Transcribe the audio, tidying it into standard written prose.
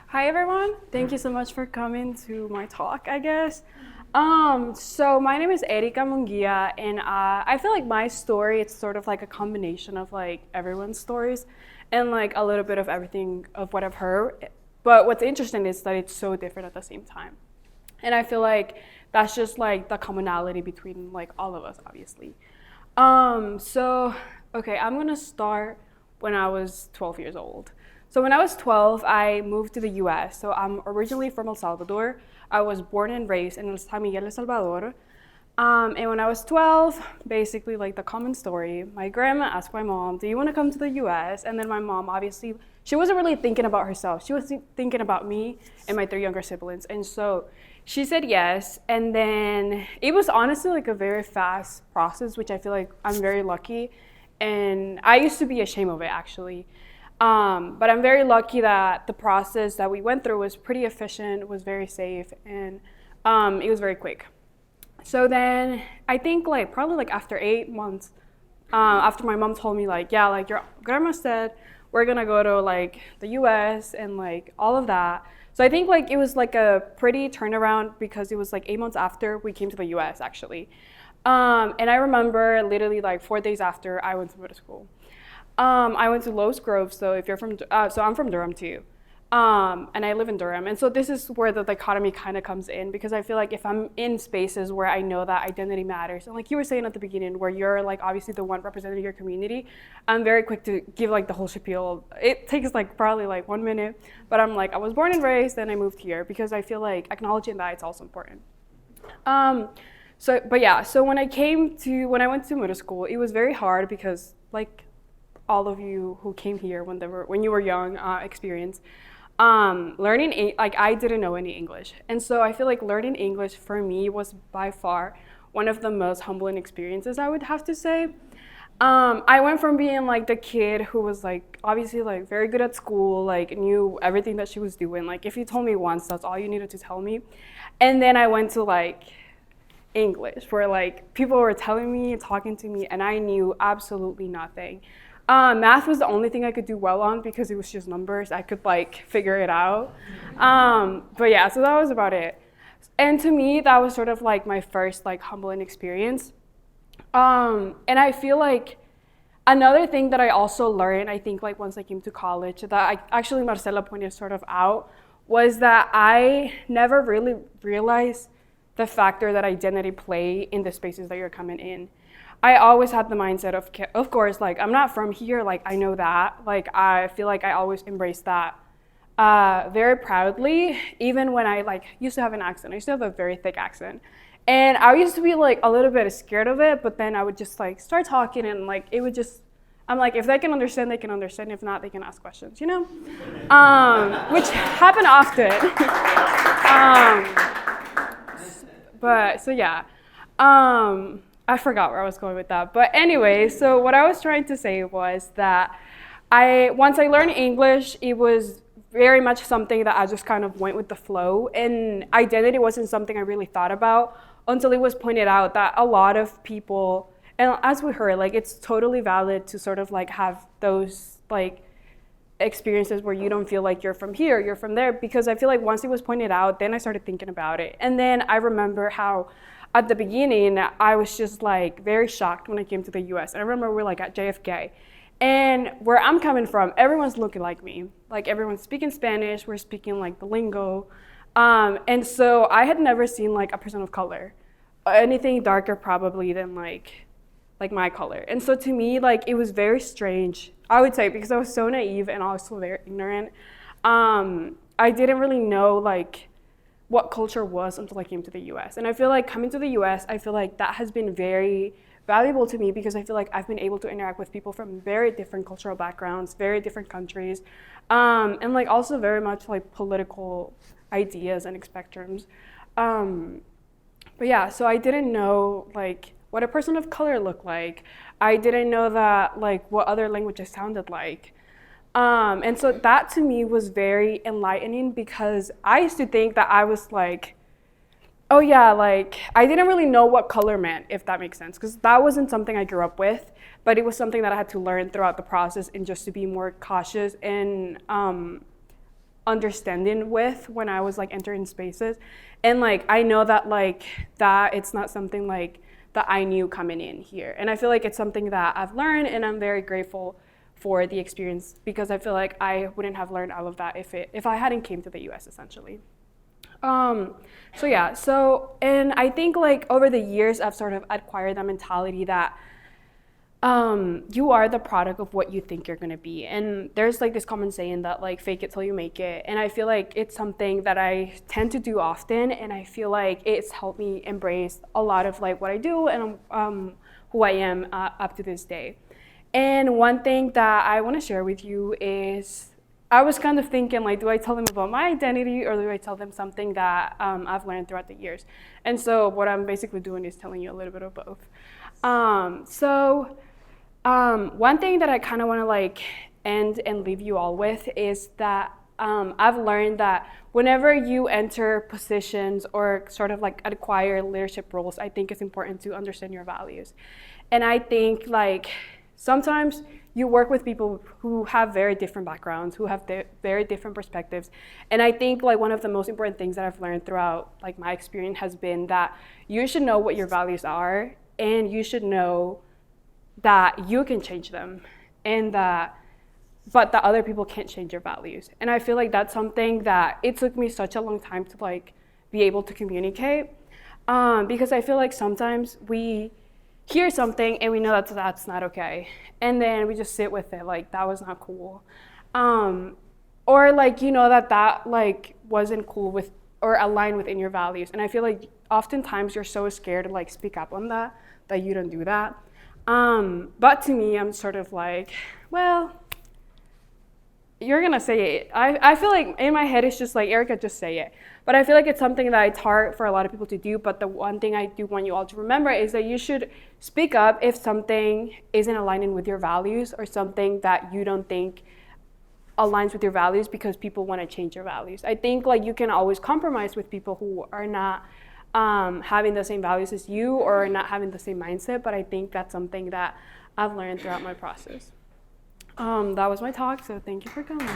Hi everyone. Thank you so much for coming to my talk, I guess. So my name is Erika Munguia, and I feel like my story, it's sort of like a combination of like everyone's stories and like a little bit of everything of what I've heard. But what's interesting is that it's so different at the same time. And I feel like that's just like the commonality between like all of us, obviously. So okay, I'm gonna start when I was 12 years old. So when I was 12, I moved to the US. So I'm originally from El Salvador. I was born and raised in San Miguel, El Salvador. And when I was 12, basically like the common story, my grandma asked my mom, do you want to come to the US? And then my mom, obviously, she wasn't really thinking about herself. She was thinking about me and my three younger siblings. And so she said yes. And then it was honestly like a very fast process, which I feel like I'm very lucky. And I used to be ashamed of it, actually. But I'm very lucky that the process that we went through was pretty efficient, was very safe, and it was very quick. So then I think like probably like after 8 months, after my mom told me like, yeah, like your grandma said, we're gonna go to like the US and like all of that. So I think like it was like a pretty turnaround because it was like 8 months after we came to the US actually. And I remember literally like 4 days after I went to middle school. I went to Los Groves, so if you're from, so I'm from Durham too. And I live in Durham. And so this is where the dichotomy kind of comes in because I feel like if I'm in spaces where I know that identity matters, and like you were saying at the beginning, where you're like obviously the one representing your community, I'm very quick to give like the whole spiel. It takes like probably like 1 minute, but I'm like, I was born and raised, then I moved here because I feel like acknowledging that it's also important. So when I went to middle school, it was very hard because like all of you who came here when you were young experience learning like I didn't know any English, and so I feel like learning English for me was by far one of the most humbling experiences, I would have to say. I went from being like the kid who was like obviously like very good at school, like knew everything that she was doing, like if you told me once, that's all you needed to tell me, and then I went to like English where like people were telling me, talking to me, and I knew absolutely nothing. Math was the only thing I could do well on because it was just numbers. I could like figure it out. But yeah, so that was about it. And to me, that was sort of like my first like humbling experience. And I feel like another thing that I also learned, I think like once I came to college, that actually Marcela pointed sort of out, was that I never really realized the factor that identity play in the spaces that you're coming in. I always had the mindset of course, like I'm not from here, like I know that. Like I feel like I always embraced that very proudly, even when I like used to have an accent. I used to have a very thick accent. And I used to be like a little bit scared of it, but then I would just like start talking and like it would just, I'm like, if they can understand, they can understand. If not, they can ask questions, you know? Which happened often. But so yeah. I forgot where I was going with that. But anyway, so what I was trying to say was that once I learned English, it was very much something that I just kind of went with the flow. And identity wasn't something I really thought about until it was pointed out that a lot of people, and as we heard, like it's totally valid to sort of like have those like experiences where you don't feel like you're from here, you're from there, because I feel like once it was pointed out, then I started thinking about it. And then I remember how at the beginning, I was just like very shocked when I came to the US. And I remember we're like at JFK. And where I'm coming from, everyone's looking like me. Like everyone's speaking Spanish, we're speaking like the lingo. And so I had never seen like a person of color, anything darker probably than like my color. And so to me, like it was very strange, I would say, because I was so naive and also very ignorant. I didn't really know like what culture was until I came to the US. And I feel like coming to the US, I feel like that has been very valuable to me because I feel like I've been able to interact with people from very different cultural backgrounds, very different countries, and like also very much like political ideas and spectrums. But yeah, so I didn't know like what a person of color looked like. I didn't know that like what other languages sounded like. And so that to me was very enlightening because I used to think that I was like, oh yeah, like I didn't really know what color meant, if that makes sense, because that wasn't something I grew up with, but it was something that I had to learn throughout the process and just to be more cautious and understanding with when I was like entering spaces. And like I know that like that it's not something like that I knew coming in here. And I feel like it's something that I've learned, and I'm very grateful for the experience, because I feel like I wouldn't have learned all of that if I hadn't came to the US essentially. And I think like over the years I've sort of acquired that mentality that you are the product of what you think you're gonna be. And there's like this common saying that like fake it till you make it. And I feel like it's something that I tend to do often, and I feel like it's helped me embrace a lot of like what I do and who I am up to this day. And one thing that I want to share with you is I was kind of thinking like, do I tell them about my identity, or do I tell them something that I've learned throughout the years? And so what I'm basically doing is telling you a little bit of both. One thing that I kind of want to like end and leave you all with is that I've learned that whenever you enter positions or sort of like acquire leadership roles, I think it's important to understand your values. And I think like sometimes you work with people who have very different backgrounds, who have very different perspectives. And I think like one of the most important things that I've learned throughout like my experience has been that you should know what your values are, and you should know that you can change them, and but the other people can't change your values. And I feel like that's something that it took me such a long time to like be able to communicate, because I feel like sometimes we hear something and we know that's not okay, and then we just sit with it like that was not cool, or like you know that like wasn't cool with or aligned within your values. And I feel like oftentimes you're so scared to like speak up on that you don't do that. But to me, I'm sort of like, well, you're gonna say it. I feel like in my head it's just like, Erika, just say it. But I feel like it's something that it's hard for a lot of people to do. But the one thing I do want you all to remember is that you should speak up if something isn't aligning with your values, or something that you don't think aligns with your values because people want to change your values. I think like you can always compromise with people who are not having the same values as you, or not having the same mindset. But I think that's something that I've learned throughout my process. That was my talk, so thank you for coming.